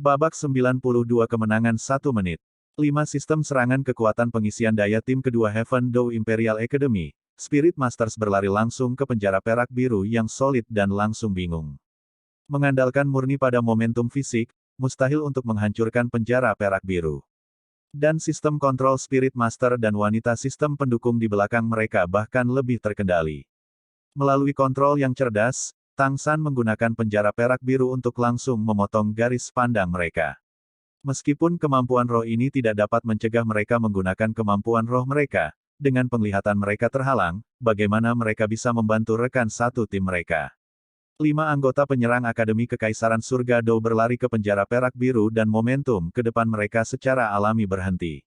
Babak 92 kemenangan 1 menit. 5 sistem serangan kekuatan pengisian daya tim kedua Heaven Dow Imperial Academy. Spirit Masters berlari langsung ke penjara perak biru yang solid dan langsung bingung. Mengandalkan murni pada momentum fisik, mustahil untuk menghancurkan penjara perak biru. Dan sistem kontrol Spirit Master dan wanita sistem pendukung di belakang mereka bahkan lebih terkendali. Melalui kontrol yang cerdas, Tang San menggunakan penjara perak biru untuk langsung memotong garis pandang mereka. Meskipun kemampuan roh ini tidak dapat mencegah mereka menggunakan kemampuan roh mereka, dengan penglihatan mereka terhalang, bagaimana mereka bisa membantu rekan satu tim mereka. 5 anggota penyerang Akademi Kekaisaran Surga Dow berlari ke penjara perak biru dan momentum ke depan mereka secara alami berhenti.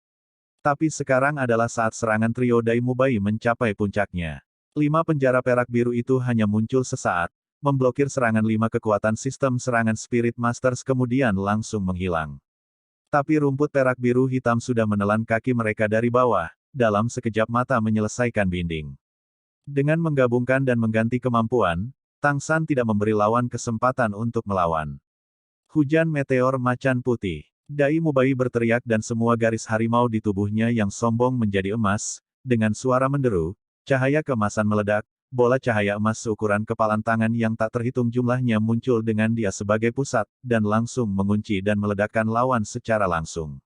Tapi sekarang adalah saat serangan trio Dai Mubai mencapai puncaknya. 5 penjara perak biru itu hanya muncul sesaat, memblokir serangan 5 kekuatan sistem serangan Spirit Masters kemudian langsung menghilang. Tapi rumput perak biru hitam sudah menelan kaki mereka dari bawah, dalam sekejap mata menyelesaikan binding. Dengan menggabungkan dan mengganti kemampuan, Tang San tidak memberi lawan kesempatan untuk melawan. Hujan meteor macan putih. Dai Mubai berteriak dan semua garis harimau di tubuhnya yang sombong menjadi emas, dengan suara menderu, cahaya keemasan meledak, bola cahaya emas seukuran kepalan tangan yang tak terhitung jumlahnya muncul dengan dia sebagai pusat, dan langsung mengunci dan meledakkan lawan secara langsung.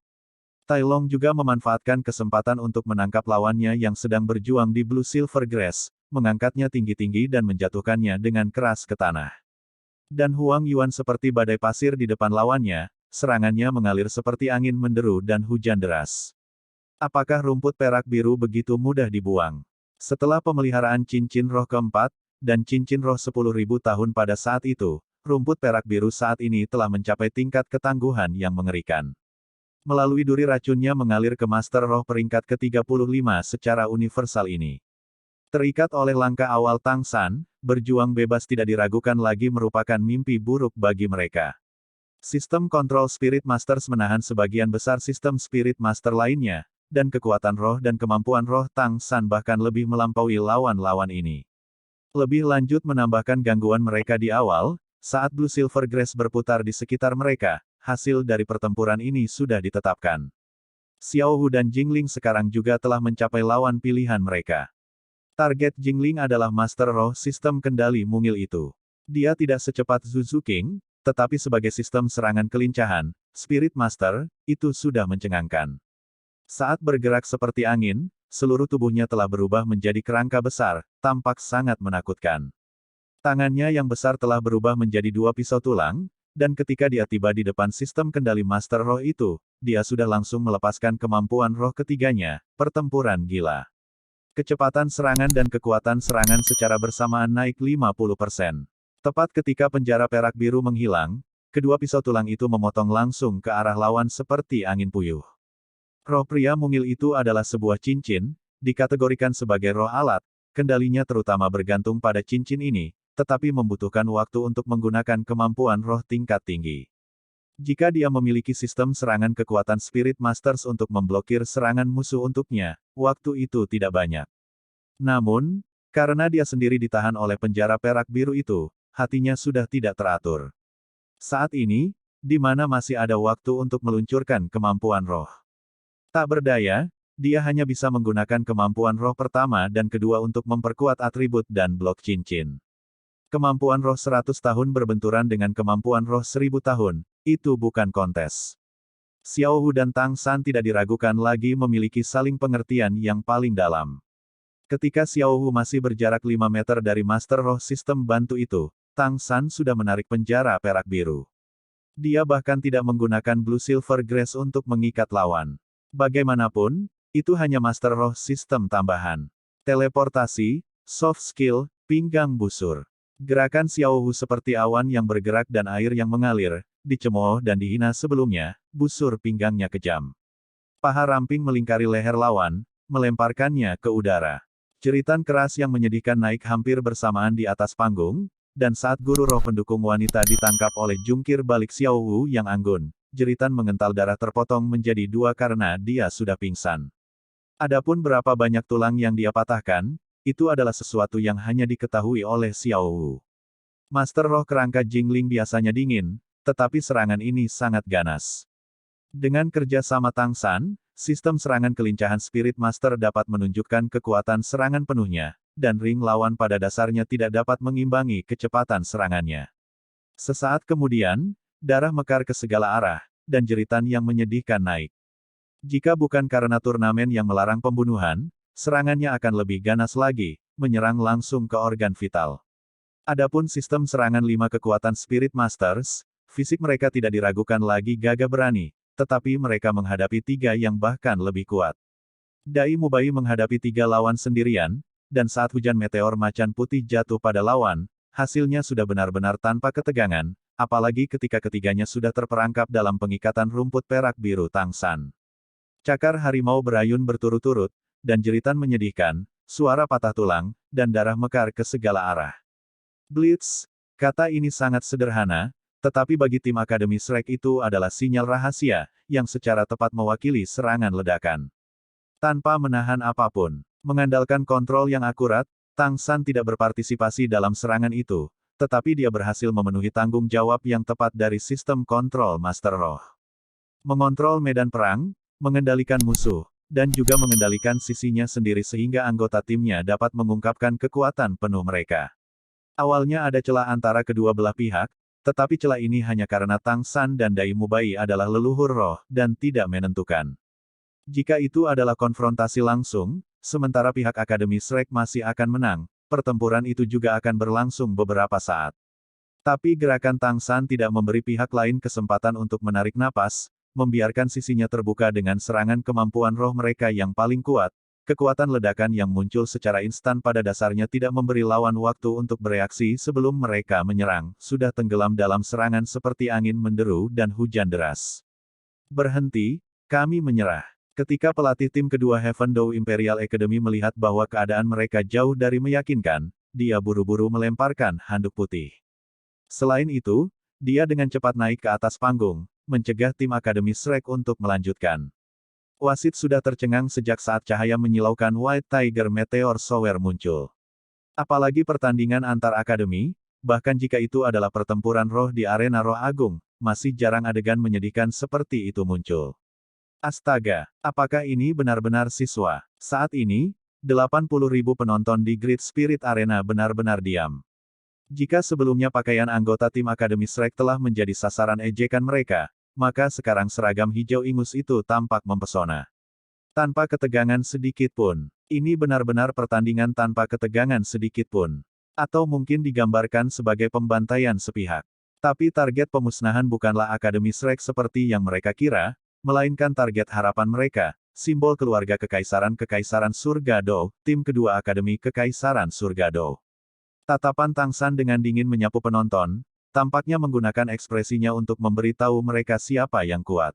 Tai Long juga memanfaatkan kesempatan untuk menangkap lawannya yang sedang berjuang di Blue Silver Grass, mengangkatnya tinggi-tinggi dan menjatuhkannya dengan keras ke tanah. Dan Huang Yuan seperti badai pasir di depan lawannya, serangannya mengalir seperti angin menderu dan hujan deras. Apakah rumput perak biru begitu mudah dibuang? Setelah pemeliharaan cincin roh keempat, dan cincin roh 10.000 tahun pada saat itu, rumput perak biru saat ini telah mencapai tingkat ketangguhan yang mengerikan. Melalui duri racunnya mengalir ke Master Roh peringkat ke-35 secara universal ini. Terikat oleh langkah awal Tang San, berjuang bebas tidak diragukan lagi merupakan mimpi buruk bagi mereka. Sistem kontrol Spirit Masters menahan sebagian besar sistem Spirit Master lainnya, dan kekuatan roh dan kemampuan roh Tang San bahkan lebih melampaui lawan-lawan ini. Lebih lanjut menambahkan gangguan mereka di awal, saat Blue Silver Grass berputar di sekitar mereka, hasil dari pertempuran ini sudah ditetapkan. Xiao Hu dan Jingling sekarang juga telah mencapai lawan pilihan mereka. Target Jingling adalah Master Roh sistem kendali mungil itu. Dia tidak secepat Zuzu King, tetapi sebagai sistem serangan kelincahan, Spirit Master, itu sudah mencengangkan. Saat bergerak seperti angin, seluruh tubuhnya telah berubah menjadi kerangka besar, tampak sangat menakutkan. Tangannya yang besar telah berubah menjadi 2 pisau tulang, dan ketika dia tiba di depan sistem kendali Master Roh itu, dia sudah langsung melepaskan kemampuan roh ketiganya, pertempuran gila. Kecepatan serangan dan kekuatan serangan secara bersamaan naik 50%. Tepat ketika penjara perak biru menghilang, kedua pisau tulang itu memotong langsung ke arah lawan seperti angin puyuh. Roh pria mungil itu adalah sebuah cincin, dikategorikan sebagai roh alat, kendalinya terutama bergantung pada cincin ini, tetapi membutuhkan waktu untuk menggunakan kemampuan roh tingkat tinggi. Jika dia memiliki sistem serangan kekuatan Spirit Masters untuk memblokir serangan musuh untuknya, waktu itu tidak banyak. Namun, karena dia sendiri ditahan oleh penjara perak biru itu, hatinya sudah tidak teratur. Saat ini, di mana masih ada waktu untuk meluncurkan kemampuan roh. Tak berdaya, dia hanya bisa menggunakan kemampuan roh pertama dan kedua untuk memperkuat atribut dan blok cincin. Kemampuan roh 100 tahun berbenturan dengan kemampuan roh 1000 tahun, itu bukan kontes. Xiao Hu dan Tang San tidak diragukan lagi memiliki saling pengertian yang paling dalam. Ketika Xiao Hu masih berjarak 5 meter dari Master Roh sistem bantu itu, Tang San sudah menarik penjara perak biru. Dia bahkan tidak menggunakan Blue Silver Grass untuk mengikat lawan. Bagaimanapun, itu hanya Master Roh sistem tambahan. Teleportasi, soft skill, pinggang busur. Gerakan Xiao Hu seperti awan yang bergerak dan air yang mengalir, dicemooh dan dihina sebelumnya, busur pinggangnya kejam. Paha ramping melingkari leher lawan, melemparkannya ke udara. Jeritan keras yang menyedihkan naik hampir bersamaan di atas panggung, dan saat guru roh pendukung wanita ditangkap oleh jungkir balik Xiao Hu yang anggun, jeritan mengental darah terpotong menjadi 2 karena dia sudah pingsan. Adapun berapa banyak tulang yang dia patahkan, itu adalah sesuatu yang hanya diketahui oleh Xiao Wu. Master Roh kerangka Jingling biasanya dingin, tetapi serangan ini sangat ganas. Dengan kerja sama Tang San, sistem serangan kelincahan Spirit Master dapat menunjukkan kekuatan serangan penuhnya, dan ring lawan pada dasarnya tidak dapat mengimbangi kecepatan serangannya. Sesaat kemudian, darah mekar ke segala arah, dan jeritan yang menyedihkan naik. Jika bukan karena turnamen yang melarang pembunuhan, serangannya akan lebih ganas lagi, menyerang langsung ke organ vital. Adapun sistem serangan 5 kekuatan Spirit Masters, fisik mereka tidak diragukan lagi gagah berani, tetapi mereka menghadapi 3 yang bahkan lebih kuat. Dai Mubai menghadapi 3 lawan sendirian, dan saat hujan meteor macan putih jatuh pada lawan, hasilnya sudah benar-benar tanpa ketegangan, apalagi ketika ketiganya sudah terperangkap dalam pengikatan rumput perak biru Tang San. Cakar harimau berayun berturut-turut, dan jeritan menyedihkan, suara patah tulang, dan darah mekar ke segala arah. Blitz, kata ini sangat sederhana, tetapi bagi tim Akademi Shrek itu adalah sinyal rahasia, yang secara tepat mewakili serangan ledakan. Tanpa menahan apapun, mengandalkan kontrol yang akurat, Tang San tidak berpartisipasi dalam serangan itu, tetapi dia berhasil memenuhi tanggung jawab yang tepat dari sistem kontrol Master Roh. Mengontrol medan perang, mengendalikan musuh, dan juga mengendalikan sisinya sendiri sehingga anggota timnya dapat mengungkapkan kekuatan penuh mereka. Awalnya ada celah antara kedua belah pihak, tetapi celah ini hanya karena Tang San dan Dai Mubai adalah leluhur roh, dan tidak menentukan. Jika itu adalah konfrontasi langsung, sementara pihak Akademi Shrek masih akan menang, pertempuran itu juga akan berlangsung beberapa saat. Tapi gerakan Tang San tidak memberi pihak lain kesempatan untuk menarik napas, membiarkan sisinya terbuka dengan serangan kemampuan roh mereka yang paling kuat. Kekuatan ledakan yang muncul secara instan pada dasarnya tidak memberi lawan waktu untuk bereaksi sebelum mereka menyerang, sudah tenggelam dalam serangan seperti angin menderu dan hujan deras. Berhenti, kami menyerah. Ketika pelatih tim kedua Heaven Dou Imperial Academy melihat bahwa keadaan mereka jauh dari meyakinkan, dia buru-buru melemparkan handuk putih. Selain itu, dia dengan cepat naik ke atas panggung, mencegah tim Akademi Shrek untuk melanjutkan. Wasit sudah tercengang sejak saat cahaya menyilaukan White Tiger Meteor Shower muncul. Apalagi pertandingan antar akademi, bahkan jika itu adalah pertempuran roh di arena roh agung, masih jarang adegan menyedihkan seperti itu muncul. Astaga, apakah ini benar-benar siswa? Saat ini, 80.000 penonton di Great Spirit Arena benar-benar diam. Jika sebelumnya pakaian anggota tim Akademi Shrek telah menjadi sasaran ejekan mereka, maka sekarang seragam hijau ingus itu tampak mempesona. Tanpa ketegangan sedikit pun. Ini benar-benar pertandingan tanpa ketegangan sedikit pun. Atau mungkin digambarkan sebagai pembantaian sepihak. Tapi target pemusnahan bukanlah Akademi Shrek seperti yang mereka kira, melainkan target harapan mereka, simbol keluarga Kekaisaran Surga Dou, tim kedua Akademi Kekaisaran Surga Dou. Tatapan Tang San dengan dingin menyapu penonton, tampaknya menggunakan ekspresinya untuk memberitahu mereka siapa yang kuat.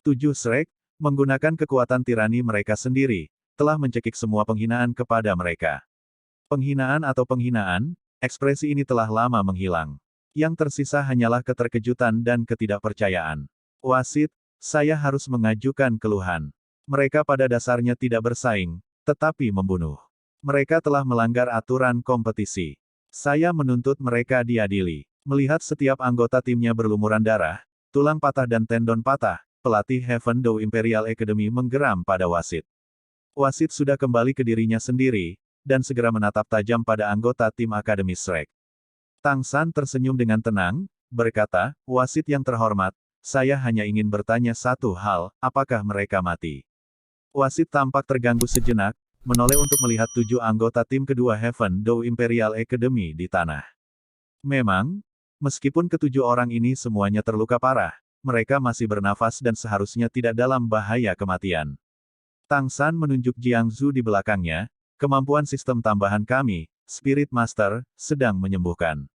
7 Shrek, menggunakan kekuatan tirani mereka sendiri, telah mencekik semua penghinaan kepada mereka. Penghinaan atau penghinaan, ekspresi ini telah lama menghilang. Yang tersisa hanyalah keterkejutan dan ketidakpercayaan. Wasit, saya harus mengajukan keluhan. Mereka pada dasarnya tidak bersaing, tetapi membunuh. Mereka telah melanggar aturan kompetisi. Saya menuntut mereka diadili. Melihat setiap anggota timnya berlumuran darah, tulang patah dan tendon patah, pelatih Heaven Dou Imperial Academy menggeram pada wasit. Wasit sudah kembali ke dirinya sendiri, dan segera menatap tajam pada anggota tim Akademi Shrek. Tang San tersenyum dengan tenang, berkata, wasit yang terhormat, saya hanya ingin bertanya satu hal, apakah mereka mati? Wasit tampak terganggu sejenak, menoleh untuk melihat 7 anggota tim kedua Heaven Dou Imperial Academy di tanah. Memang, meskipun ke-7 orang ini semuanya terluka parah, mereka masih bernafas dan seharusnya tidak dalam bahaya kematian. Tang San menunjuk Jiang Zhu di belakangnya, kemampuan sistem tambahan kami, Spirit Master, sedang menyembuhkan.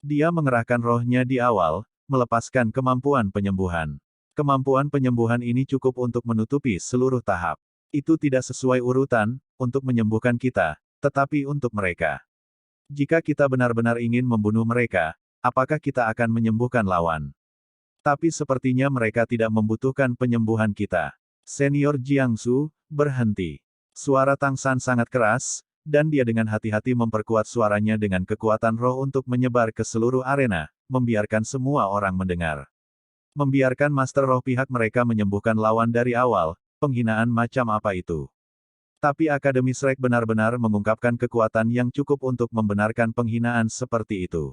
Dia mengerahkan rohnya di awal, melepaskan kemampuan penyembuhan. Kemampuan penyembuhan ini cukup untuk menutupi seluruh tahap. Itu tidak sesuai urutan, untuk menyembuhkan kita, tetapi untuk mereka. Jika kita benar-benar ingin membunuh mereka, apakah kita akan menyembuhkan lawan? Tapi sepertinya mereka tidak membutuhkan penyembuhan kita. Senior Jiangsu, berhenti. Suara Tang San sangat keras, dan dia dengan hati-hati memperkuat suaranya dengan kekuatan roh untuk menyebar ke seluruh arena, membiarkan semua orang mendengar. Membiarkan Master Roh pihak mereka menyembuhkan lawan dari awal, penghinaan macam apa itu? Tapi Akademi Shrek benar-benar mengungkapkan kekuatan yang cukup untuk membenarkan penghinaan seperti itu.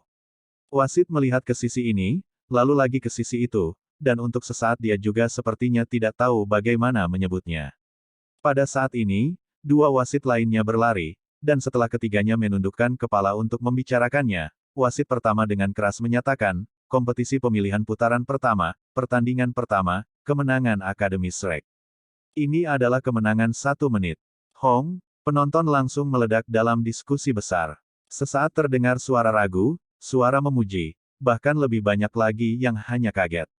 Wasit melihat ke sisi ini, lalu lagi ke sisi itu, dan untuk sesaat dia juga sepertinya tidak tahu bagaimana menyebutnya. Pada saat ini, dua wasit lainnya berlari, dan setelah ketiganya menundukkan kepala untuk membicarakannya, wasit pertama dengan keras menyatakan, kompetisi pemilihan putaran pertama, pertandingan pertama, kemenangan Akademi Shrek. Ini adalah kemenangan 1 menit. Hong, penonton langsung meledak dalam diskusi besar. Sesaat terdengar suara ragu, suara memuji, bahkan lebih banyak lagi yang hanya kaget.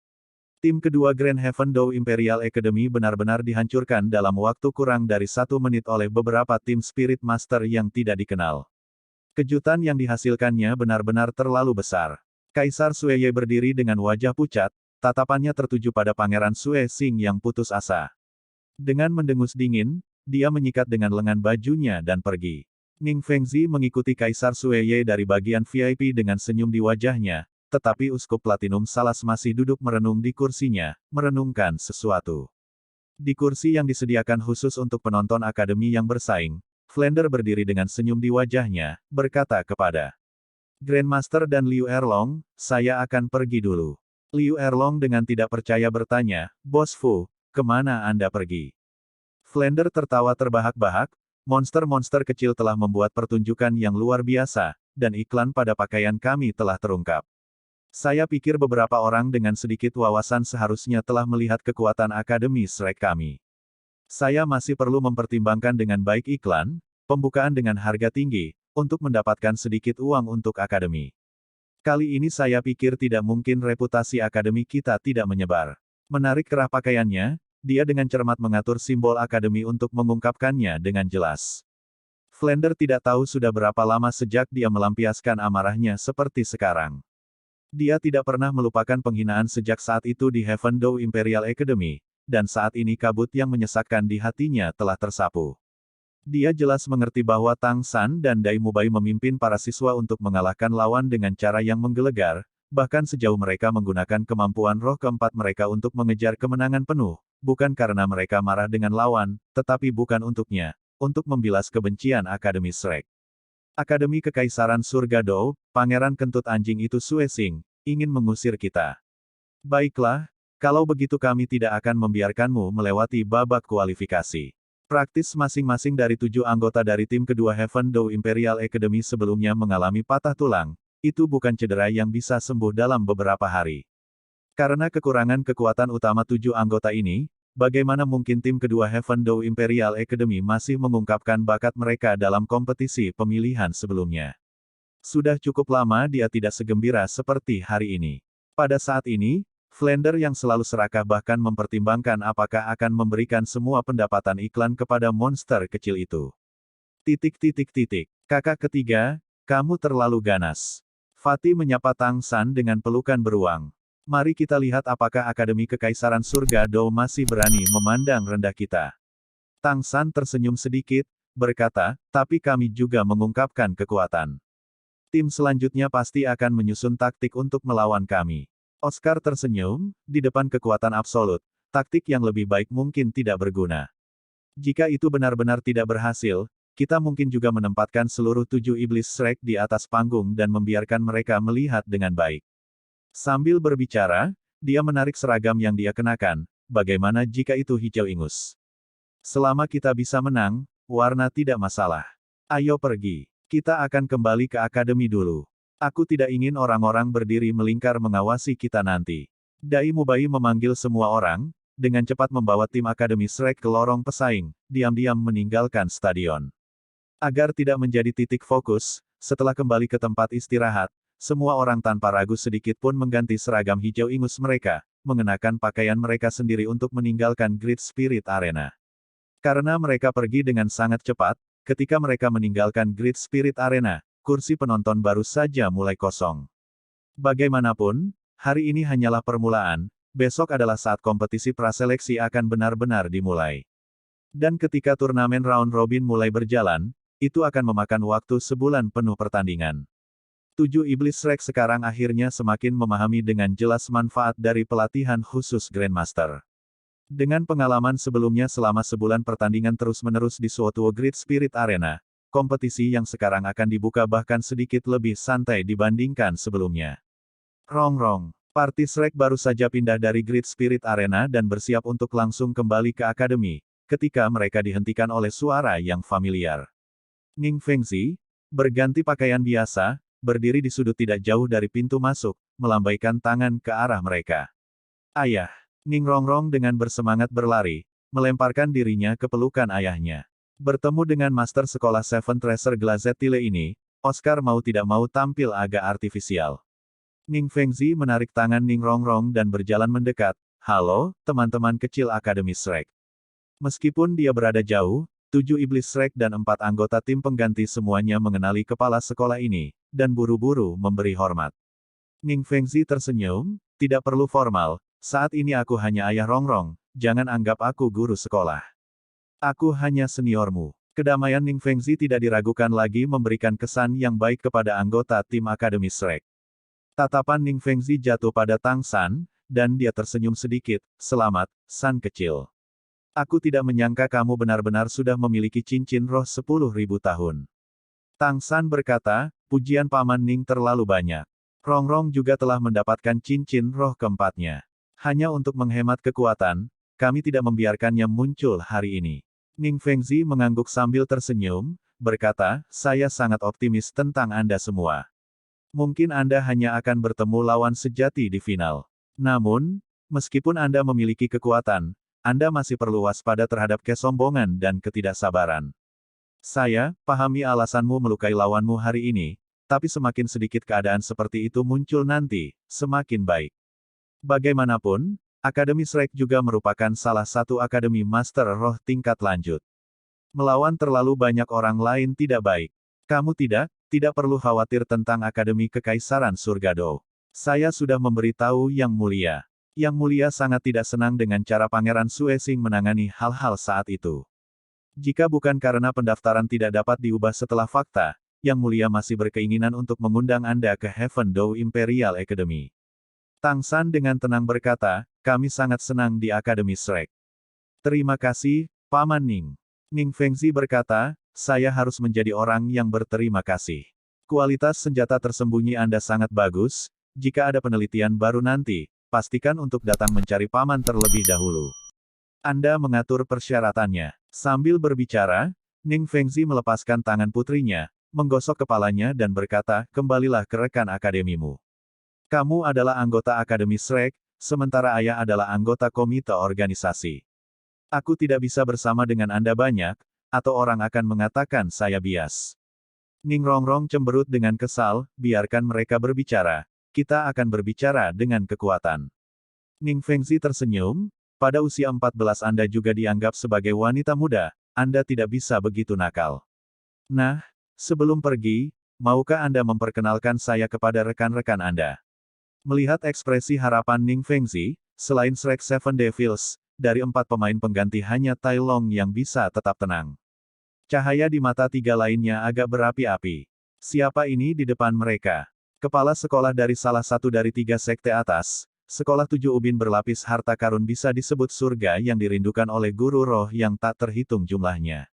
Tim kedua Grand Heaven Dou Imperial Academy benar-benar dihancurkan dalam waktu kurang dari 1 menit oleh beberapa tim Spirit Master yang tidak dikenal. Kejutan yang dihasilkannya benar-benar terlalu besar. Kaisar Sueye berdiri dengan wajah pucat, tatapannya tertuju pada Pangeran Sue Xing yang putus asa. Dengan mendengus dingin, dia menyikat dengan lengan bajunya dan pergi. Ning Fengzi mengikuti Kaisar Sueye dari bagian VIP dengan senyum di wajahnya, tetapi Uskup Platinum Salas masih duduk merenung di kursinya, merenungkan sesuatu. Di kursi yang disediakan khusus untuk penonton akademi yang bersaing, Flander berdiri dengan senyum di wajahnya, berkata kepada Grandmaster dan Liu Erlong, saya akan pergi dulu. Liu Erlong dengan tidak percaya bertanya, Bos Fu, kemana Anda pergi? Flander tertawa terbahak-bahak, monster-monster kecil telah membuat pertunjukan yang luar biasa, dan iklan pada pakaian kami telah terungkap. Saya pikir beberapa orang dengan sedikit wawasan seharusnya telah melihat kekuatan Akademi Shrek kami. Saya masih perlu mempertimbangkan dengan baik iklan, pembukaan dengan harga tinggi, untuk mendapatkan sedikit uang untuk Akademi. Kali ini saya pikir tidak mungkin reputasi Akademi kita tidak menyebar. Menarik kerah pakaiannya, dia dengan cermat mengatur simbol Akademi untuk mengungkapkannya dengan jelas. Flander tidak tahu sudah berapa lama sejak dia melampiaskan amarahnya seperti sekarang. Dia tidak pernah melupakan penghinaan sejak saat itu di Heaven Dou Imperial Academy, dan saat ini kabut yang menyesakkan di hatinya telah tersapu. Dia jelas mengerti bahwa Tang San dan Dai Mubai memimpin para siswa untuk mengalahkan lawan dengan cara yang menggelegar, bahkan sejauh mereka menggunakan kemampuan roh keempat mereka untuk mengejar kemenangan penuh, bukan karena mereka marah dengan lawan, tetapi bukan untuknya, untuk membilas kebencian Akademi Shrek. Akademi Kekaisaran Surga Dou, Pangeran Kentut Anjing itu Sue Xing, ingin mengusir kita. Baiklah, kalau begitu kami tidak akan membiarkanmu melewati babak kualifikasi. Praktis masing-masing dari 7 anggota dari tim kedua Heaven Dou Imperial Academy sebelumnya mengalami patah tulang, itu bukan cedera yang bisa sembuh dalam beberapa hari. Karena kekurangan kekuatan utama 7 anggota ini, bagaimana mungkin tim kedua Heaven Dou Imperial Academy masih mengungkapkan bakat mereka dalam kompetisi pemilihan sebelumnya? Sudah cukup lama dia tidak segembira seperti hari ini. Pada saat ini, Flander yang selalu serakah bahkan mempertimbangkan apakah akan memberikan semua pendapatan iklan kepada monster kecil itu. Kakak ketiga, kamu terlalu ganas. Fatih menyapa Tang San dengan pelukan beruang. Mari kita lihat apakah Akademi Kekaisaran Surga Dou masih berani memandang rendah kita. Tang San tersenyum sedikit, berkata, tapi kami juga mengungkapkan kekuatan. Tim selanjutnya pasti akan menyusun taktik untuk melawan kami. Oscar tersenyum, di depan kekuatan absolut, taktik yang lebih baik mungkin tidak berguna. Jika itu benar-benar tidak berhasil, kita mungkin juga menempatkan seluruh 7 iblis Shrek di atas panggung dan membiarkan mereka melihat dengan baik. Sambil berbicara, dia menarik seragam yang dia kenakan, bagaimana jika itu hijau ingus? Selama kita bisa menang, warna tidak masalah. Ayo pergi. Kita akan kembali ke akademi dulu. Aku tidak ingin orang-orang berdiri melingkar mengawasi kita nanti. Dai Mubai memanggil semua orang, dengan cepat membawa tim Akademi Shrek ke lorong pesaing, diam-diam meninggalkan stadion. Agar tidak menjadi titik fokus, setelah kembali ke tempat istirahat, semua orang tanpa ragu sedikit pun mengganti seragam hijau ingus mereka, mengenakan pakaian mereka sendiri untuk meninggalkan Great Spirit Arena. Karena mereka pergi dengan sangat cepat, ketika mereka meninggalkan Great Spirit Arena, kursi penonton baru saja mulai kosong. Bagaimanapun, hari ini hanyalah permulaan, besok adalah saat kompetisi praseleksi akan benar-benar dimulai. Dan ketika turnamen round robin mulai berjalan, Itu akan memakan waktu sebulan penuh pertandingan. 7 Iblis Shrek sekarang akhirnya semakin memahami dengan jelas manfaat dari pelatihan khusus Grandmaster. Dengan pengalaman sebelumnya selama sebulan pertandingan terus-menerus di suatu Great Spirit Arena, kompetisi yang sekarang akan dibuka bahkan sedikit lebih santai dibandingkan sebelumnya. Rong-rong, party Shrek baru saja pindah dari Great Spirit Arena dan bersiap untuk langsung kembali ke akademi, ketika mereka dihentikan oleh suara yang familiar. Ning Fengzi, berganti pakaian biasa, berdiri di sudut tidak jauh dari pintu masuk, melambaikan tangan ke arah mereka. Ayah! Ning Rongrong dengan bersemangat berlari, melemparkan dirinya ke pelukan ayahnya. Bertemu dengan master sekolah Seven Treasure Glazetile ini, Oscar mau tidak mau tampil agak artifisial. Ning Fengzi menarik tangan Ning Rongrong dan berjalan mendekat. Halo, teman-teman kecil Akademi Shrek. Meskipun dia berada jauh, 7 Iblis Shrek dan 4 anggota tim pengganti semuanya mengenali kepala sekolah ini, dan buru-buru memberi hormat. Ning Fengzi tersenyum, tidak perlu formal, saat ini aku hanya ayah Rongrong, jangan anggap aku guru sekolah. Aku hanya seniormu. Kedamaian Ning Fengzi tidak diragukan lagi memberikan kesan yang baik kepada anggota tim Akademi Shrek. Tatapan Ning Fengzi jatuh pada Tang San, dan dia tersenyum sedikit. Selamat, San kecil. Aku tidak menyangka kamu benar-benar sudah memiliki cincin roh 10.000 tahun. Tang San berkata, pujian Paman Ning terlalu banyak. Rongrong juga telah mendapatkan cincin roh keempatnya. Hanya untuk menghemat kekuatan, kami tidak membiarkannya muncul hari ini. Ning Fengzi mengangguk sambil tersenyum, berkata, saya sangat optimis tentang Anda semua. Mungkin Anda hanya akan bertemu lawan sejati di final. Namun, meskipun Anda memiliki kekuatan, Anda masih perlu waspada terhadap kesombongan dan ketidaksabaran. Saya pahami alasanmu melukai lawanmu hari ini, tapi semakin sedikit keadaan seperti itu muncul nanti, semakin baik. Bagaimanapun, Akademi Shrek juga merupakan salah satu akademi Master Roh tingkat lanjut. Melawan terlalu banyak orang lain tidak baik. Kamu tidak perlu khawatir tentang Akademi Kekaisaran Surgado. Saya sudah memberitahu Yang Mulia. Yang Mulia sangat tidak senang dengan cara Pangeran Suesing menangani hal-hal saat itu. Jika bukan karena pendaftaran tidak dapat diubah setelah fakta, Yang Mulia masih berkeinginan untuk mengundang Anda ke Heaven Dou Imperial Academy. Tang San dengan tenang berkata, kami sangat senang di Akademi Shrek. Terima kasih, Paman Ning. Ning Fengzi berkata, saya harus menjadi orang yang berterima kasih. Kualitas senjata tersembunyi Anda sangat bagus, jika ada penelitian baru nanti, pastikan untuk datang mencari Paman terlebih dahulu. Anda mengatur persyaratannya. Sambil berbicara, Ning Fengzi melepaskan tangan putrinya, menggosok kepalanya dan berkata, kembalilah ke rekan akademimu. Kamu adalah anggota Akademi Shrek, sementara ayah adalah anggota komite organisasi. Aku tidak bisa bersama dengan Anda banyak, atau orang akan mengatakan saya bias. Ning Rongrong cemberut dengan kesal, biarkan mereka berbicara, kita akan berbicara dengan kekuatan. Ning Fengzi tersenyum, pada usia 14 Anda juga dianggap sebagai wanita muda, Anda tidak bisa begitu nakal. Nah, sebelum pergi, maukah Anda memperkenalkan saya kepada rekan-rekan Anda? Melihat ekspresi harapan Ning Fengzi, selain Shrek Seven Devils, dari 4 pemain pengganti hanya Tai Long yang bisa tetap tenang. Cahaya di mata 3 lainnya agak berapi-api. Siapa ini di depan mereka? Kepala sekolah dari salah satu dari 3 sekte atas, sekolah 7 ubin berlapis harta karun bisa disebut surga yang dirindukan oleh guru roh yang tak terhitung jumlahnya.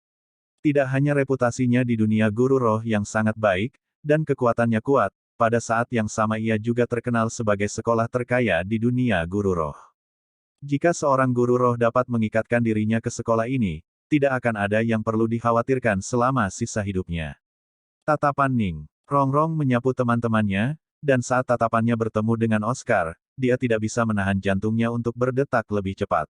Tidak hanya reputasinya di dunia guru roh yang sangat baik, dan kekuatannya kuat, pada saat yang sama ia juga terkenal sebagai sekolah terkaya di dunia guru roh. Jika seorang guru roh dapat mengikatkan dirinya ke sekolah ini, tidak akan ada yang perlu dikhawatirkan selama sisa hidupnya. Tatapan Ning Rongrong menyapu teman-temannya, dan saat tatapannya bertemu dengan Oscar, dia tidak bisa menahan jantungnya untuk berdetak lebih cepat.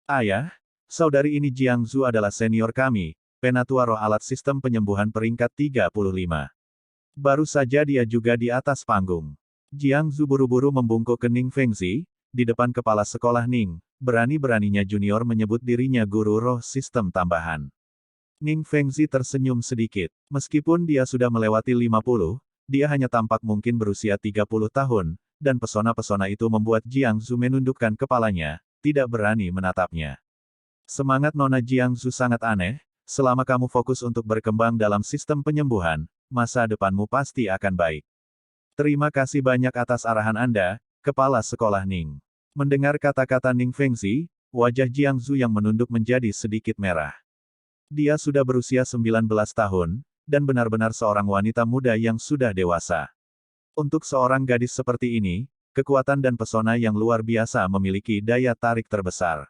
Ayah, saudari ini Jiang Zhu adalah senior kami, penatua roh alat sistem penyembuhan peringkat 35. Baru saja dia juga di atas panggung. Jiang Zhu buru-buru membungkuk ke Ning Fengzi, di depan kepala sekolah Ning, berani-beraninya junior menyebut dirinya guru roh sistem tambahan. Ning Fengzi tersenyum sedikit. Meskipun dia sudah melewati 50, dia hanya tampak mungkin berusia 30 tahun, dan pesona-pesona itu membuat Jiang Zhu menundukkan kepalanya, tidak berani menatapnya. Semangat Nona Jiang Zhu sangat aneh, selama kamu fokus untuk berkembang dalam sistem penyembuhan, masa depanmu pasti akan baik. Terima kasih banyak atas arahan Anda, Kepala Sekolah Ning. Mendengar kata-kata Ning Fengzi, wajah Jiang Zhu yang menunduk menjadi sedikit merah. Dia sudah berusia 19 tahun, dan benar-benar seorang wanita muda yang sudah dewasa. Untuk seorang gadis seperti ini, kekuatan dan pesona yang luar biasa memiliki daya tarik terbesar.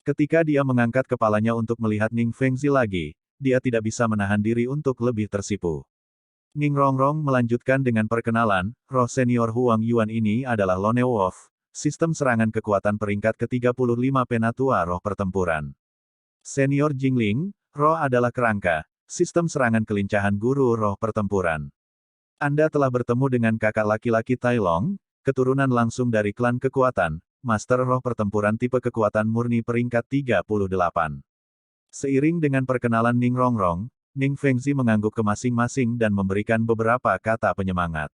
Ketika dia mengangkat kepalanya untuk melihat Ning Fengzi lagi, dia tidak bisa menahan diri untuk lebih tersipu. Ning Rongrong melanjutkan dengan perkenalan, roh senior Huang Yuan ini adalah Lone Wolf, sistem serangan kekuatan peringkat ke-35 penatua roh pertempuran. Senior Jingling, roh adalah kerangka, sistem serangan kelincahan guru roh pertempuran. Anda telah bertemu dengan kakak laki-laki Tai Long, keturunan langsung dari klan kekuatan, Master Roh Pertempuran tipe kekuatan murni peringkat 38. Seiring dengan perkenalan Ning Rongrong, Ning Fengzi mengangguk ke masing-masing dan memberikan beberapa kata penyemangat.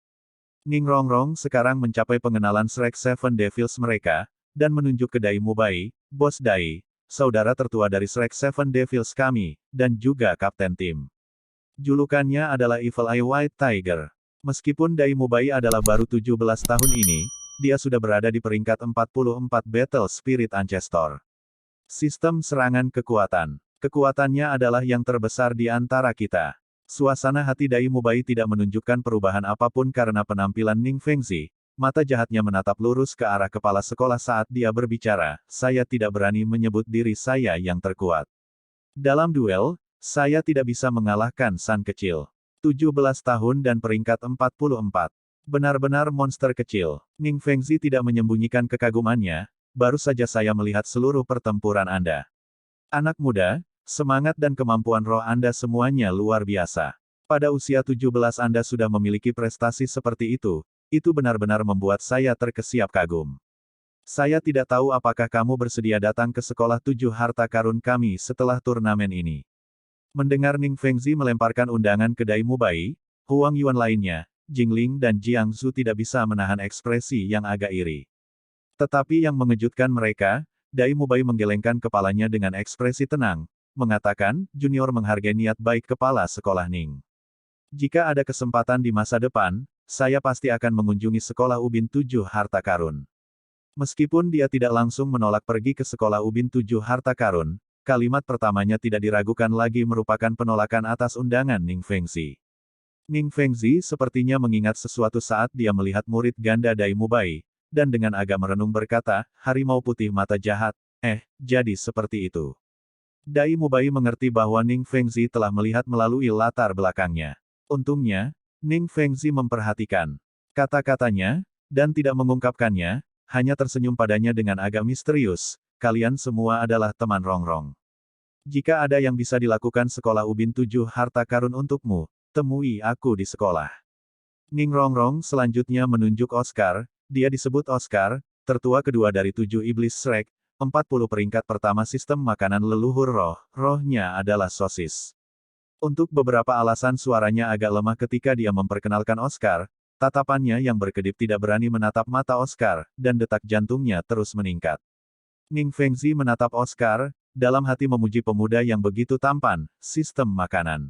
Ning Rongrong sekarang mencapai pengenalan Shrek Seven Devils mereka, dan menunjuk ke Dai Mubai, Bos Dai, saudara tertua dari Shrek Seven Devils kami, dan juga kapten tim. Julukannya adalah Evil Eye White Tiger. Meskipun Dai Mubai adalah baru 17 tahun ini, dia sudah berada di peringkat 44 Battle Spirit Ancestor. Sistem serangan kekuatan. Kekuatannya adalah yang terbesar di antara kita. Suasana hati Dai Mubai tidak menunjukkan perubahan apapun karena penampilan Ning Fengzi. Mata jahatnya menatap lurus ke arah kepala sekolah saat dia berbicara, saya tidak berani menyebut diri saya yang terkuat. Dalam duel, saya tidak bisa mengalahkan San kecil. 17 tahun dan peringkat 44. Benar-benar monster kecil. Ning Fengzi tidak menyembunyikan kekagumannya, baru saja saya melihat seluruh pertempuran Anda. Anak muda, semangat dan kemampuan roh Anda semuanya luar biasa. Pada usia 17 Anda sudah memiliki prestasi seperti itu benar-benar membuat saya terkesiap kagum. Saya tidak tahu apakah kamu bersedia datang ke sekolah 7 harta karun kami setelah turnamen ini. Mendengar Ning Fengzi melemparkan undangan ke Dai Mubai, Huang Yuan lainnya, Jingling dan Jiang Zhu tidak bisa menahan ekspresi yang agak iri. Tetapi yang mengejutkan mereka, Dai Mubai menggelengkan kepalanya dengan ekspresi tenang, mengatakan, junior menghargai niat baik kepala sekolah Ning. Jika ada kesempatan di masa depan, saya pasti akan mengunjungi sekolah Ubin 7 Harta Karun. Meskipun dia tidak langsung menolak pergi ke sekolah Ubin 7 Harta Karun, kalimat pertamanya tidak diragukan lagi merupakan penolakan atas undangan Ning Fengzi. Ning Fengzi sepertinya mengingat sesuatu saat dia melihat murid ganda Dai Mubai, dan dengan agak merenung berkata, harimau putih mata jahat, jadi seperti itu. Dai Mubai mengerti bahwa Ning Fengzi telah melihat melalui latar belakangnya. Untungnya, Ning Fengzi memperhatikan kata-katanya, dan tidak mengungkapkannya, hanya tersenyum padanya dengan agak misterius, kalian semua adalah teman Rongrong. Jika ada yang bisa dilakukan sekolah Ubin 7 Harta Karun untukmu, temui aku di sekolah. Ning Rongrong selanjutnya menunjuk Oscar, dia disebut Oscar, tertua kedua dari 7 iblis Shrek, 40 peringkat pertama sistem makanan leluhur roh, rohnya adalah sosis. Untuk beberapa alasan suaranya agak lemah ketika dia memperkenalkan Oscar, tatapannya yang berkedip tidak berani menatap mata Oscar, dan detak jantungnya terus meningkat. Ning Fengzi menatap Oscar, dalam hati memuji pemuda yang begitu tampan, sistem makanan.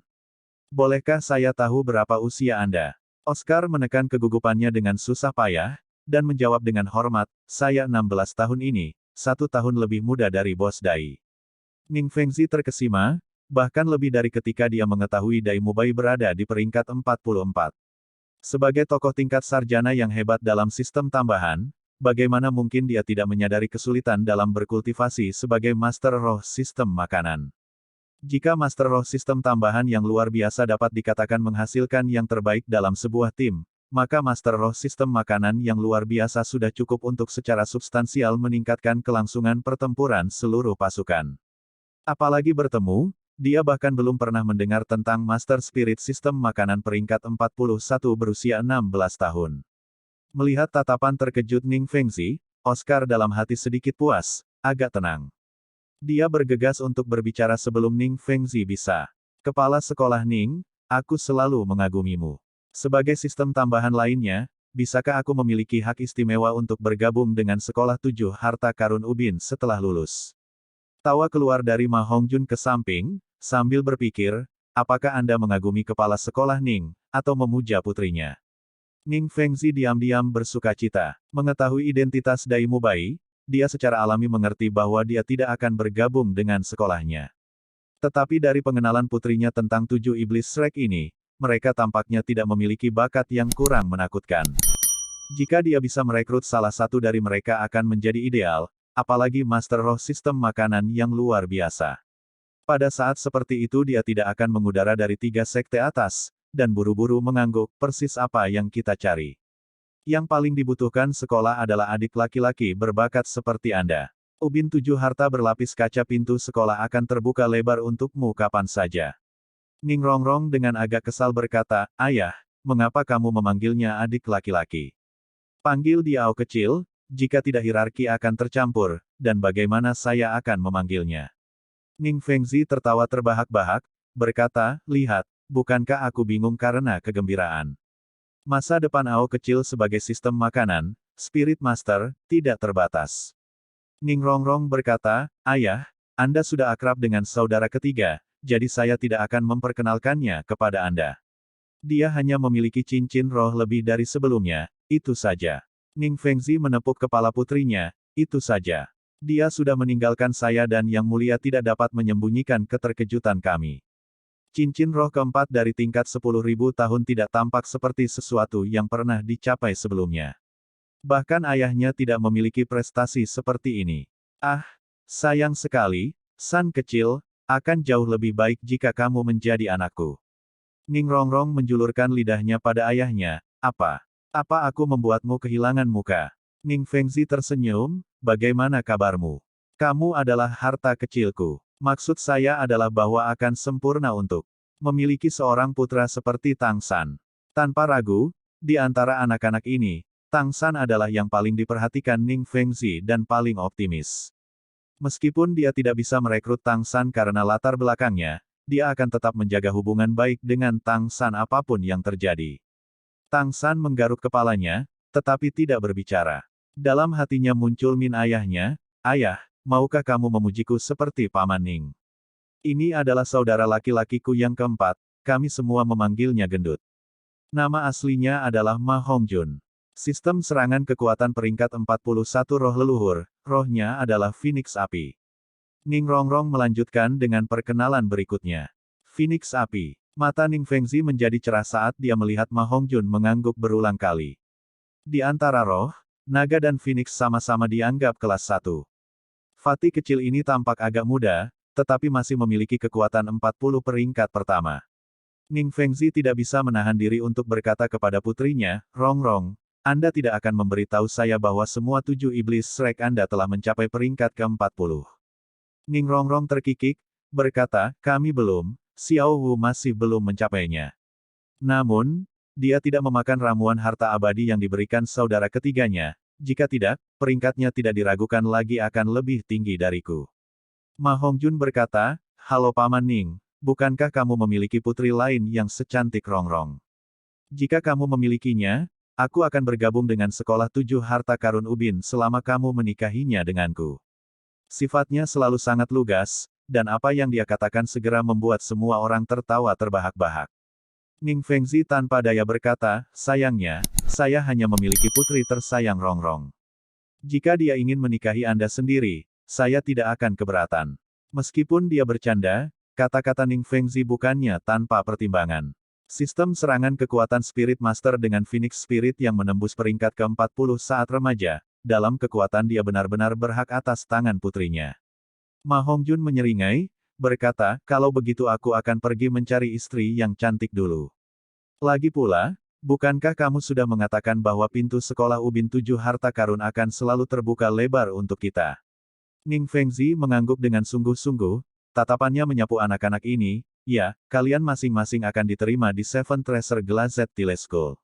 Bolehkah saya tahu berapa usia Anda? Oscar menekan kegugupannya dengan susah payah, dan menjawab dengan hormat, saya 16 tahun ini, 1 tahun lebih muda dari Bos Dai. Ning Fengzi terkesima, bahkan lebih dari ketika dia mengetahui Dai Mubai berada di peringkat 44. Sebagai tokoh tingkat sarjana yang hebat dalam sistem tambahan, bagaimana mungkin dia tidak menyadari kesulitan dalam berkultivasi sebagai Master Roh Sistem Makanan? Jika Master Roh Sistem tambahan yang luar biasa dapat dikatakan menghasilkan yang terbaik dalam sebuah tim, maka Master Roh Sistem Makanan yang luar biasa sudah cukup untuk secara substansial meningkatkan kelangsungan pertempuran seluruh pasukan. Apalagi bertemu, dia bahkan belum pernah mendengar tentang Master Spirit Sistem Makanan peringkat 41 berusia 16 tahun. Melihat tatapan terkejut Ning Fengzi, Oscar dalam hati sedikit puas, agak tenang. Dia bergegas untuk berbicara sebelum Ning Fengzi bisa. Kepala sekolah Ning, aku selalu mengagumimu. Sebagai sistem tambahan lainnya, bisakah aku memiliki hak istimewa untuk bergabung dengan sekolah 7 Harta Karun Ubin setelah lulus? Tawa keluar dari Ma Hongjun ke samping, sambil berpikir, apakah Anda mengagumi kepala sekolah Ning, atau memuja putrinya? Ning Fengzi diam-diam bersukacita. Mengetahui identitas Dai Mubai, dia secara alami mengerti bahwa dia tidak akan bergabung dengan sekolahnya. Tetapi dari pengenalan putrinya tentang 7 iblis Shrek ini, mereka tampaknya tidak memiliki bakat yang kurang menakutkan. Jika dia bisa merekrut salah satu dari mereka akan menjadi ideal, apalagi Master Roh sistem makanan yang luar biasa. Pada saat seperti itu dia tidak akan mengudara dari 3 sekte atas, dan buru-buru mengangguk, persis apa yang kita cari. Yang paling dibutuhkan sekolah adalah adik laki-laki berbakat seperti Anda. Ubin 7 harta berlapis kaca pintu sekolah akan terbuka lebar untukmu kapan saja. Ning Rongrong dengan agak kesal berkata, Ayah, mengapa kamu memanggilnya adik laki-laki? Panggil dia Ao kecil, jika tidak hierarki akan tercampur, dan bagaimana saya akan memanggilnya? Ning Fengzi tertawa terbahak-bahak, berkata, lihat, bukankah aku bingung karena kegembiraan? Masa depan Ao kecil sebagai sistem makanan, Spirit Master, tidak terbatas. Ning Rongrong berkata, Ayah, Anda sudah akrab dengan saudara ketiga, jadi saya tidak akan memperkenalkannya kepada Anda. Dia hanya memiliki cincin roh lebih dari sebelumnya, itu saja. Ning Fengzi menepuk kepala putrinya, itu saja. Dia sudah meninggalkan saya dan Yang Mulia tidak dapat menyembunyikan keterkejutan kami. Cincin roh keempat dari tingkat 10.000 tahun tidak tampak seperti sesuatu yang pernah dicapai sebelumnya. Bahkan ayahnya tidak memiliki prestasi seperti ini. Ah, sayang sekali, San kecil, akan jauh lebih baik jika kamu menjadi anakku. Ning Rongrong menjulurkan lidahnya pada ayahnya, apa? Apa aku membuatmu kehilangan muka? Ning Fengzi tersenyum, bagaimana kabarmu? Kamu adalah harta kecilku. Maksud saya adalah bahwa akan sempurna untuk memiliki seorang putra seperti Tang San. Tanpa ragu, di antara anak-anak ini, Tang San adalah yang paling diperhatikan Ning Fengzi dan paling optimis. Meskipun dia tidak bisa merekrut Tang San karena latar belakangnya, dia akan tetap menjaga hubungan baik dengan Tang San apapun yang terjadi. Tang San menggaruk kepalanya, tetapi tidak berbicara. Dalam hatinya muncul min ayahnya, Ayah, maukah kamu memujiku seperti Paman Ning? Ini adalah saudara laki-lakiku yang keempat, kami semua memanggilnya gendut. Nama aslinya adalah Ma Hongjun. Sistem serangan kekuatan peringkat 41 roh leluhur, rohnya adalah Phoenix Api. Ning Rongrong melanjutkan dengan perkenalan berikutnya. Phoenix Api. Mata Ning Fengzi menjadi cerah saat dia melihat Ma Hongjun mengangguk berulang kali. Di antara roh, naga dan Phoenix sama-sama dianggap kelas 1. Fatih kecil ini tampak agak muda, tetapi masih memiliki kekuatan 40 peringkat pertama. Ning Fengzi tidak bisa menahan diri untuk berkata kepada putrinya, Rongrong, Anda tidak akan memberitahu saya bahwa semua 7 iblis Shrek Anda telah mencapai peringkat ke-40. Ning Rongrong terkikik, berkata, kami belum, Xiao Wu masih belum mencapainya. Namun, dia tidak memakan ramuan harta abadi yang diberikan saudara ketiganya, jika tidak, peringkatnya tidak diragukan lagi akan lebih tinggi dariku. Ma Hongjun berkata, halo Paman Ning, bukankah kamu memiliki putri lain yang secantik Rongrong? Jika kamu memilikinya, aku akan bergabung dengan sekolah 7 harta karun Ubin selama kamu menikahinya denganku. Sifatnya selalu sangat lugas, dan apa yang dia katakan segera membuat semua orang tertawa terbahak-bahak. Ning Fengzi tanpa daya berkata, sayangnya, saya hanya memiliki putri tersayang Rongrong. Jika dia ingin menikahi Anda sendiri, saya tidak akan keberatan. Meskipun dia bercanda, kata-kata Ning Fengzi bukannya tanpa pertimbangan. Sistem serangan kekuatan Spirit Master dengan Phoenix Spirit yang menembus peringkat ke-40 saat remaja, dalam kekuatan dia benar-benar berhak atas tangan putrinya. Ma Hongjun menyeringai, berkata, kalau begitu aku akan pergi mencari istri yang cantik dulu. Lagi pula, bukankah kamu sudah mengatakan bahwa pintu sekolah Ubin 7 harta karun akan selalu terbuka lebar untuk kita? Ning Fengzi mengangguk dengan sungguh-sungguh, tatapannya menyapu anak-anak ini, ya, kalian masing-masing akan diterima di Seven Treasure Glazed Teleschool.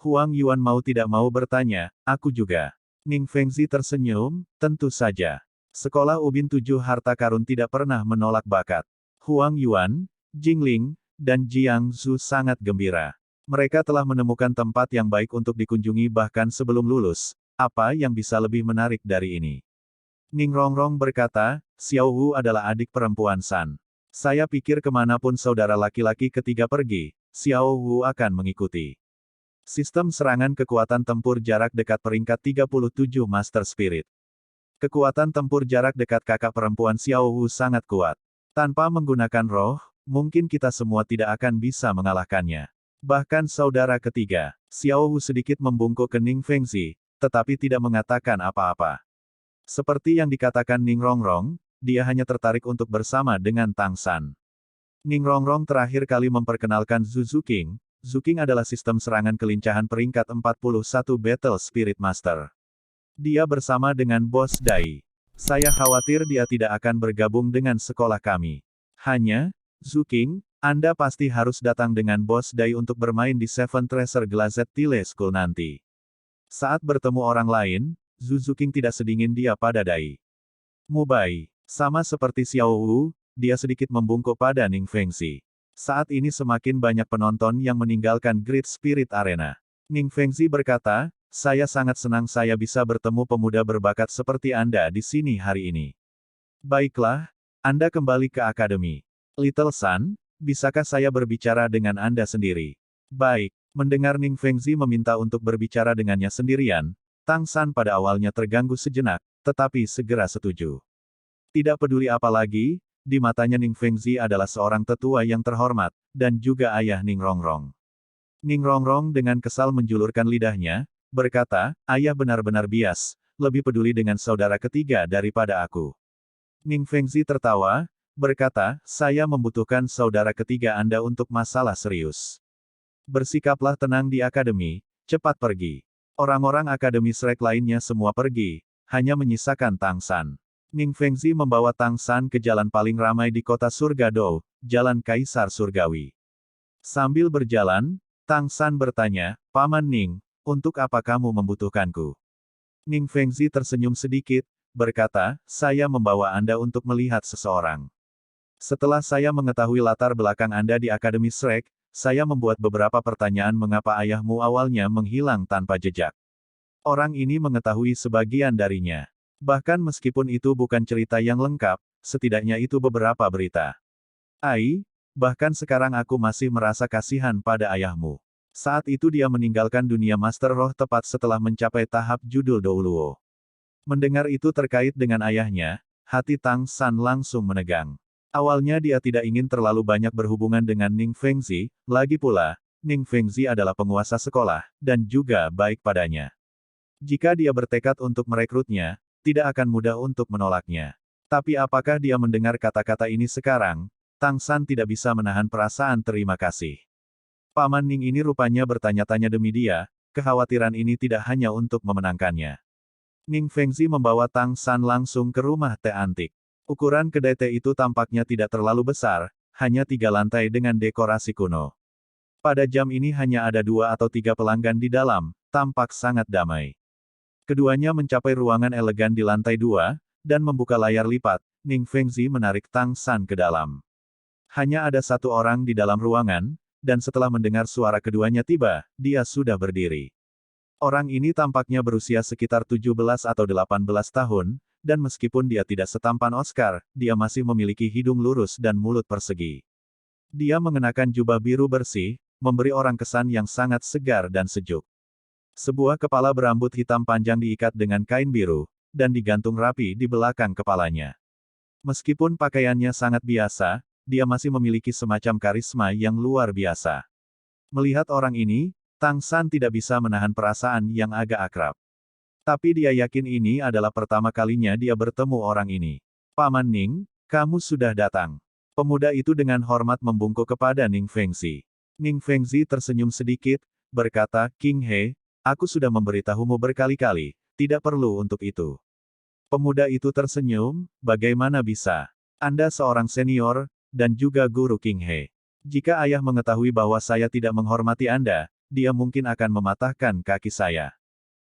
Huang Yuan mau tidak mau bertanya, aku juga. Ning Fengzi tersenyum, tentu saja. Sekolah Ubin 7 harta karun tidak pernah menolak bakat. Huang Yuan, Jingling, dan Jiang Zhu sangat gembira. Mereka telah menemukan tempat yang baik untuk dikunjungi bahkan sebelum lulus. Apa yang bisa lebih menarik dari ini? Ning Rongrong berkata, Xiao Wu adalah adik perempuan San. Saya pikir kemanapun saudara laki-laki ketiga pergi, Xiao Wu akan mengikuti. Sistem serangan kekuatan tempur jarak dekat peringkat 37 Master Spirit. Kekuatan tempur jarak dekat kakak perempuan Xiao Wu sangat kuat. Tanpa menggunakan roh, mungkin kita semua tidak akan bisa mengalahkannya. Bahkan saudara ketiga, Xiao Wu sedikit membungkuk ke Ning Fengzi, tetapi tidak mengatakan apa-apa. Seperti yang dikatakan Ning Rongrong, dia hanya tertarik untuk bersama dengan Tang San. Ning Rongrong terakhir kali memperkenalkan Zhu King. Zhu King adalah sistem serangan kelincahan peringkat 41 Battle Spirit Master. Dia bersama dengan Bos Dai. Saya khawatir dia tidak akan bergabung dengan sekolah kami. Hanya, Zhu King, Anda pasti harus datang dengan Bos Dai untuk bermain di Seven Treasure Glazed Tile School nanti. Saat bertemu orang lain, Zhu King tidak sedingin dia pada Dai. Mubai. Sama seperti Xiao Wu, dia sedikit membungkuk pada Ning Fengzi. Saat ini semakin banyak penonton yang meninggalkan Great Spirit Arena. Ning Fengzi berkata, saya sangat senang saya bisa bertemu pemuda berbakat seperti Anda di sini hari ini. Baiklah, Anda kembali ke akademi. Little Sun, bisakah saya berbicara dengan Anda sendiri? Baik, mendengar Ning Fengzi meminta untuk berbicara dengannya sendirian, Tang San pada awalnya terganggu sejenak, tetapi segera setuju. Tidak peduli apa lagi, di matanya Ning Fengzi adalah seorang tetua yang terhormat, dan juga ayah Ning Rongrong. Ning Rongrong dengan kesal menjulurkan lidahnya, berkata, ayah benar-benar bias, lebih peduli dengan saudara ketiga daripada aku. Ning Fengzi tertawa, berkata, saya membutuhkan saudara ketiga Anda untuk masalah serius. Bersikaplah tenang di akademi, cepat pergi. Orang-orang akademi Shrek lainnya semua pergi, hanya menyisakan Tang San. Ning Fengzi membawa Tang San ke jalan paling ramai di kota Surga Dou, Jalan Kaisar Surgawi. Sambil berjalan, Tang San bertanya, Paman Ning, untuk apa kamu membutuhkanku? Ning Fengzi tersenyum sedikit, berkata, saya membawa Anda untuk melihat seseorang. Setelah saya mengetahui latar belakang Anda di Akademi Shrek, saya membuat beberapa pertanyaan mengapa ayahmu awalnya menghilang tanpa jejak. Orang ini mengetahui sebagian darinya. Bahkan meskipun itu bukan cerita yang lengkap, setidaknya itu beberapa berita. Bahkan sekarang aku masih merasa kasihan pada ayahmu. Saat itu dia meninggalkan dunia Master Roh tepat setelah mencapai tahap judul Douluo. Mendengar itu terkait dengan ayahnya, hati Tang San langsung menegang. Awalnya dia tidak ingin terlalu banyak berhubungan dengan Ning Fengzi, lagi pula, Ning Fengzi adalah penguasa sekolah, dan juga baik padanya. Jika dia bertekad untuk merekrutnya, tidak akan mudah untuk menolaknya. Tapi apakah dia mendengar kata-kata ini sekarang? Tang San tidak bisa menahan perasaan terima kasih. Paman Ning ini rupanya bertanya-tanya demi dia, kekhawatiran ini tidak hanya untuk memenangkannya. Ning Fengzi membawa Tang San langsung ke rumah teh antik. Ukuran kedai teh itu tampaknya tidak terlalu besar, hanya 3 lantai dengan dekorasi kuno. Pada jam ini hanya ada 2 atau 3 pelanggan di dalam, tampak sangat damai. Keduanya mencapai ruangan elegan di lantai 2, dan membuka layar lipat, Ning Fengzi menarik Tang San ke dalam. Hanya ada satu orang di dalam ruangan, dan setelah mendengar suara keduanya tiba, dia sudah berdiri. Orang ini tampaknya berusia sekitar 17 atau 18 tahun, dan meskipun dia tidak setampan Oscar, dia masih memiliki hidung lurus dan mulut persegi. Dia mengenakan jubah biru bersih, memberi orang kesan yang sangat segar dan sejuk. Sebuah kepala berambut hitam panjang diikat dengan kain biru, dan digantung rapi di belakang kepalanya. Meskipun pakaiannya sangat biasa, dia masih memiliki semacam karisma yang luar biasa. Melihat orang ini, Tang San tidak bisa menahan perasaan yang agak akrab. Tapi dia yakin ini adalah pertama kalinya dia bertemu orang ini. Paman Ning, kamu sudah datang. Pemuda itu dengan hormat membungkuk kepada Ning Fengzi. Ning Fengzi tersenyum sedikit, berkata, King He, aku sudah memberitahumu berkali-kali, tidak perlu untuk itu. Pemuda itu tersenyum, bagaimana bisa? Anda seorang senior, dan juga guru King He. Jika ayah mengetahui bahwa saya tidak menghormati Anda, dia mungkin akan mematahkan kaki saya.